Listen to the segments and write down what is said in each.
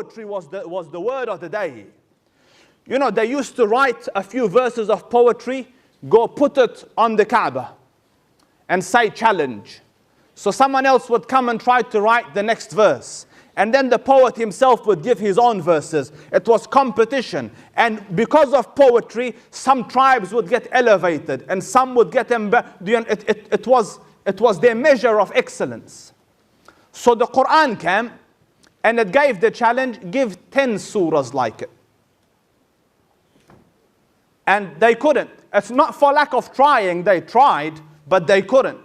poetry was the word of the day. You know, they used to write a few verses of poetry, go put it on the Kaaba, and say challenge. So someone else would come and try to write the next verse. And then the poet himself would give his own verses. It was competition. And because of poetry, some tribes would get elevated and some would get it was their measure of excellence. So the Quran came and it gave the challenge, give 10 surahs like it. And they couldn't. It's not for lack of trying, they tried, but they couldn't.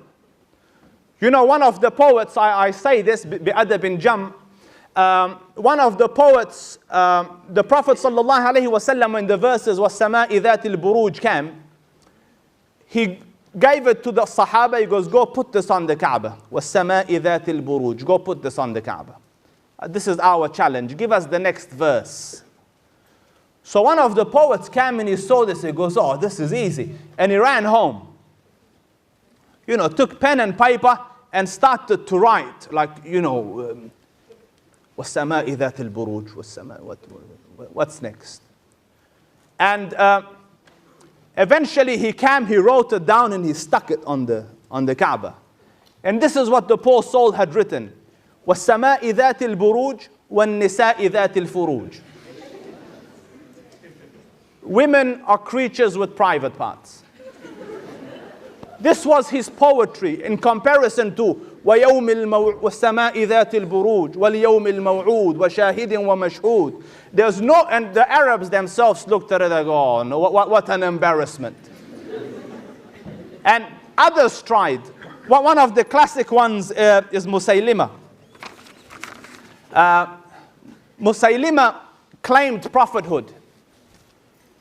You know, one of the poets, I say this, بِأَدَبٍ جَمْ, one of the poets, the Prophet ﷺ, when the verses وَالسَّمَاءِ ذَاتِ الْبُرُوجِ came, he gave it to the Sahaba, he goes, go put this on the Kaaba. وَالسَّمَاءِ ذَاتِ الْبُرُوجِ, go put this on the Kaaba. This is our challenge, give us the next verse. So one of the poets came and he saw this, he goes, oh, this is easy. And he ran home. You know, took pen and paper and started to write, like, you know, وَالسَّمَاءِ ذَاتِ الْبُرُوجِ, what's next? And eventually he came, he wrote it down and he stuck it on the Kaaba. And this is what the poor soul had written. وَالسَّمَاءِ ذَاتِ الْبُرُوجِ وَالنِّسَاءِ ذَاتِ الْفُرُوجِ. Women are creatures with private parts. This was his poetry in comparison to وَيَوْمِ وَالسَّمَاءِ ذَاتِ الْبُرُوجِ وَالْيَوْمِ الْمَوْعُودِ وَشَاهِدٍ وَمَشْهُودٍ. There's no, and the Arabs themselves looked at it and go, oh, no, what an embarrassment. And others tried. One of the classic ones is Musaylima. Musaylima claimed prophethood.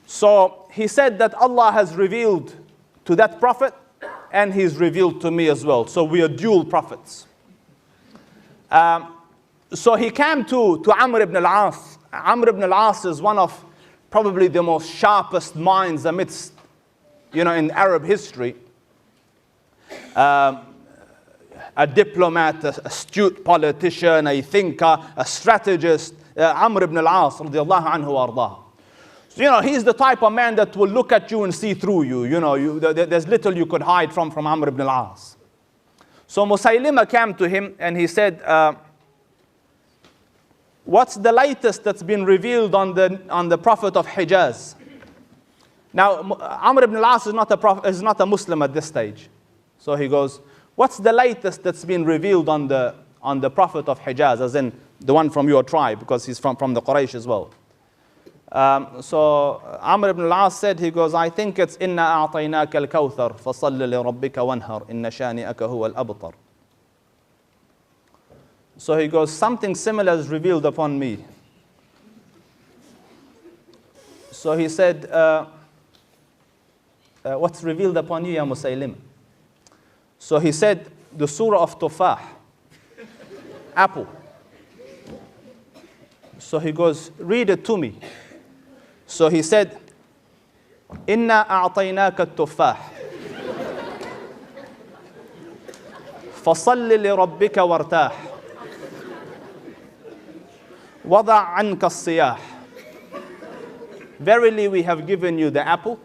So he said that Allah has revealed to that prophet and he's revealed to me as well. So we are dual prophets. So he came to Amr ibn al-As. Amr ibn al-As is one of probably the most sharpest minds amidst, you know, in Arab history. A diplomat, an astute politician, a thinker, a strategist. Amr ibn al-As, radiallahu anhu wa ardah. You know, he's the type of man that will look at you and see through you. You know, there's little you could hide from Amr ibn al-As. So Musaylima came to him and he said, what's the latest that's been revealed on the Prophet of Hijaz? Now, Amr ibn al-As is not a Muslim at this stage. So he goes, what's the latest that's been revealed on the Prophet of Hijaz, as in the one from your tribe, because he's from the Quraysh as well. So Amr ibn al-As said, he goes, I think it's إِنَّا أَعْطَيْنَاكَ الْكَوْثَرَ فَصَلِّ لِرَبِّكَ وَانْهَرْ إِنَّ شَانِئَكَ هُوَ الْأَبْتَرُ. So he goes, something similar is revealed upon me. So he said, what's revealed upon you, Ya Musaylim? So he said, the surah of Tufah, apple. So he goes, read it to me. So he said, إِنَّا أَعْطَيْنَاكَ التُّفَّاحِ فَصَلِّ لِرَبِّكَ وَارْتَاحِ وَضَعْ عَنْكَ الصِّيَاحِ. Verily we have given you the apple,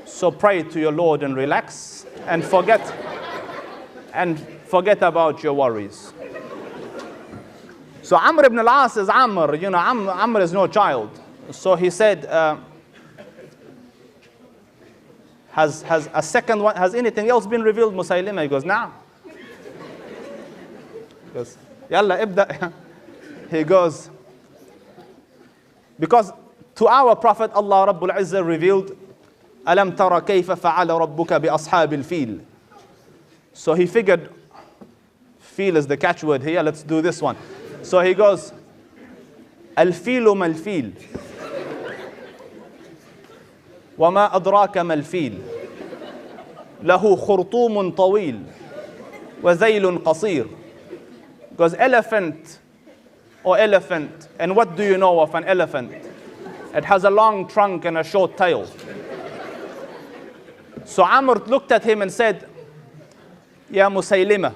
so pray to your Lord and relax and forget about your worries. So Amr ibn al-As is Amr, you know, Amr is no child. So he said, has a second one, has anything else been revealed, Musaylima? He goes, nah. He goes, Yalla, ibda. He goes, because to our Prophet, Allah Rabbul Izzah revealed, Alam tara kayfa fa'ala rabbuka bi ashabil fil. So he figured, feel is the catchword here, let's do this one. So he goes, Al-filu mal-fil. وَمَا أَدْرَاكَ مَا-الْفِيلُ لَهُ خُرْطُومٌ طَوِيلٌ وَذَيْلٌ قَصِيرٌ. Because elephant, and what do you know of an elephant? It has a long trunk and a short tail. So Amr looked at him and said, Ya Musaylima,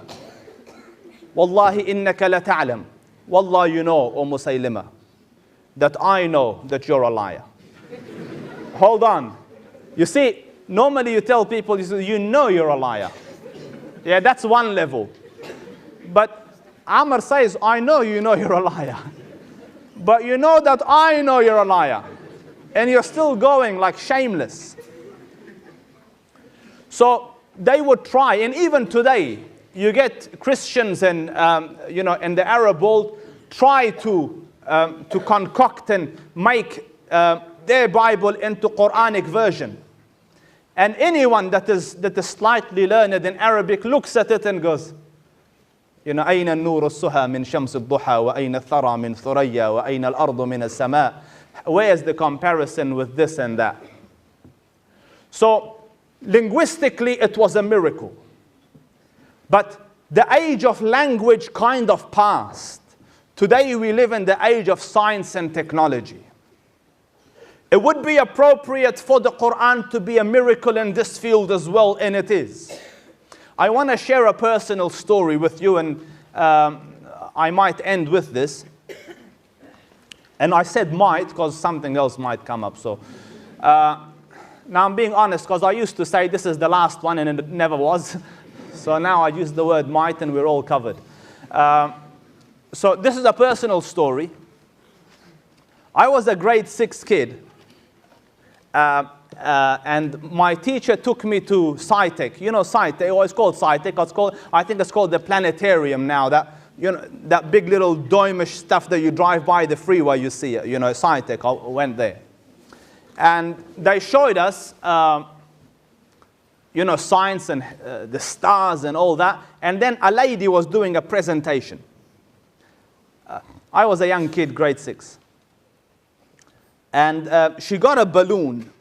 Wallahi innaka la ta'lam Wallah, you know, O Musaylima, that I know that you're a liar. Hold on. You see, normally you tell people, you know you're a liar. Yeah, that's one level. But Amr says, I know you know you're a liar. But you know that I know you're a liar. And you're still going like shameless. So they would try, and even today, you get Christians and in the Arab world try to concoct and make their Bible into Quranic version. And anyone that is slightly learned in Arabic looks at it and goes, أين النور السها من شمس الضحى وأين الثرى من ثريا وأين الأرض من السماء. Where's the comparison with this and that? So linguistically it was a miracle. But the age of language kind of passed. Today we live in the age of science and technology. It would be appropriate for the Quran to be a miracle in this field as well, and it is. I want to share a personal story with you, and I might end with this. And I said might because something else might come up. So now I'm being honest, because I used to say this is the last one and it never was. So now I use the word might and we're all covered. So this is a personal story. I was a grade 6 kid. And my teacher took me to SciTech. You know SciTech, it's called SciTech. I think it's called the planetarium now. That big little domish stuff that you drive by the freeway, you see it. SciTech, I went there. And they showed us, science and the stars and all that. And then a lady was doing a presentation. I was a young kid, grade 6. And she got a balloon.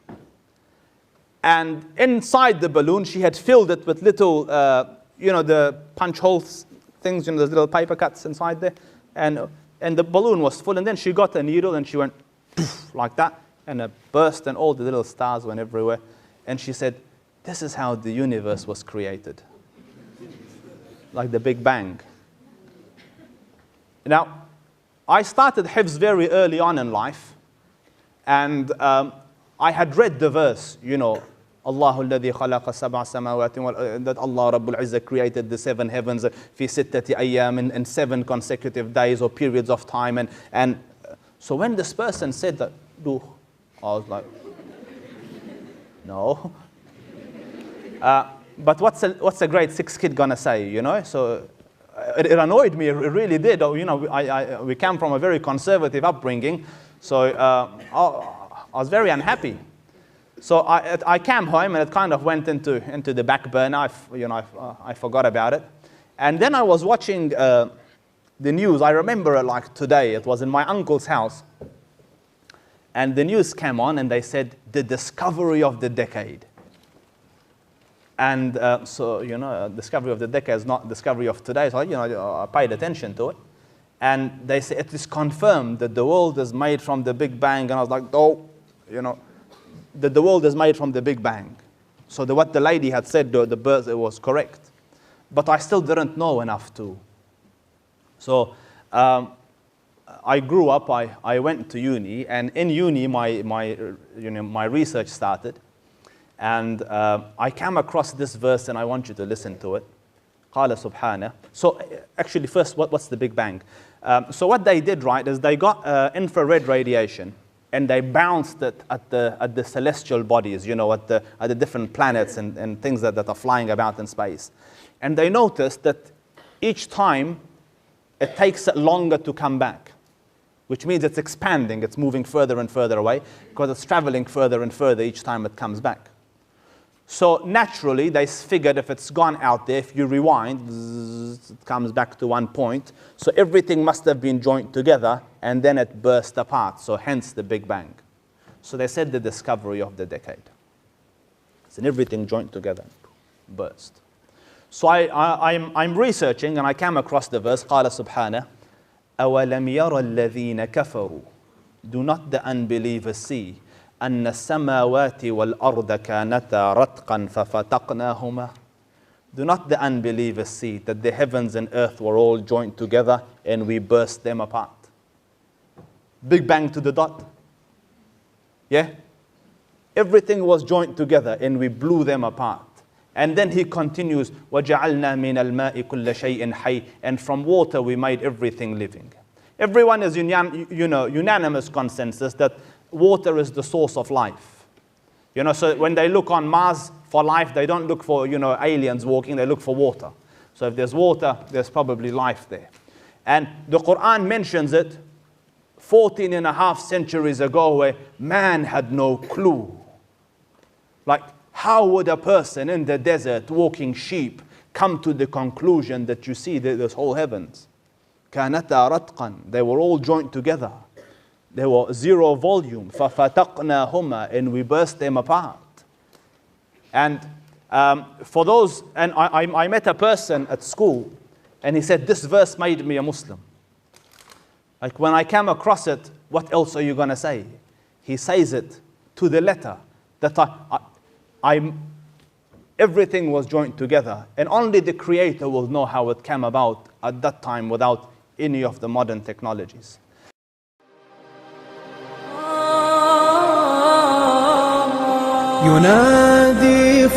And inside the balloon, she had filled it with little, the punch holes things, those little paper cuts inside there. And the balloon was full. And then she got a needle and she went poof, like that. And it burst and all the little stars went everywhere. And she said, this is how the universe was created. Like the Big Bang. Now, I started Hifz very early on in life. And I had read the verse, Allah alladhi khalaqa sab'a samawati, that Allah Rabbul Izzah created the 7 heavens fi sittati ayyam, in 7 consecutive days or periods of time. And so when this person said that, I was like, no. But what's a grade 6 kid gonna say, So it annoyed me, it really did. We come from a very conservative upbringing, so I was very unhappy. So I came home and it kind of went into the back burner. I forgot about it. And then I was watching the news. I remember it like today. It was in my uncle's house. And the news came on and they said, the discovery of the decade. And discovery of the decade is not discovery of today. So, I paid attention to it. And they say it is confirmed that the world is made from the Big Bang. And I was like, that the world is made from the Big Bang. So what the lady had said, the birth, it was correct. But I still didn't know enough to. So I grew up, I went to uni, and in uni my research started. And I came across this verse, and I want you to listen to it. قال سبحانه. So actually first, what's the Big Bang? So what they did, right, is they got infrared radiation, and they bounced it at the celestial bodies, at the different planets and things that are flying about in space. And they noticed that each time it takes it longer to come back, which means it's expanding, it's moving further and further away, because it's traveling further and further each time it comes back. So naturally, they figured if it's gone out there, if you rewind, it comes back to one point. So everything must have been joined together, and then it burst apart. So hence the Big Bang. So they said the discovery of the decade. So everything joined together, burst. So I'm researching, and I came across the verse, قال سبحانه, أَوَلَمْ يَرَ الَّذِينَ كَفَرُوا. Do not the unbelievers see أن السماوات والأرض كانتا رتقا ففتقناهما. Do not the unbelievers see that the heavens and earth were all joined together and we burst them apart? Big bang to the dot. Yeah? Everything was joined together and we blew them apart. And then he continues, وَجَعَلْنَا مِنَ الْمَاءِ كُلَّ شَيْءٍ حَيٍّ. And from water we made everything living. Everyone is unanimous consensus that water is the source of life. So when they look on Mars for life, they don't look for aliens walking, they look for water. So if there's water, there's probably life there. And the Quran mentions it 14 and a half centuries ago, where man had no clue. Like, how would a person in the desert walking sheep come to the conclusion that you see this whole heavens? كَانَتَا رَتْقًا. They were all joined together. They were zero volume. فَفَتَقْنَاهُمَا. And we burst them apart. And for those, and I met a person at school, and he said, this verse made me a Muslim. Like, when I came across it, what else are you going to say? He says it to the letter, that everything was joined together, and only the Creator will know how it came about at that time without any of the modern technologies. ينادي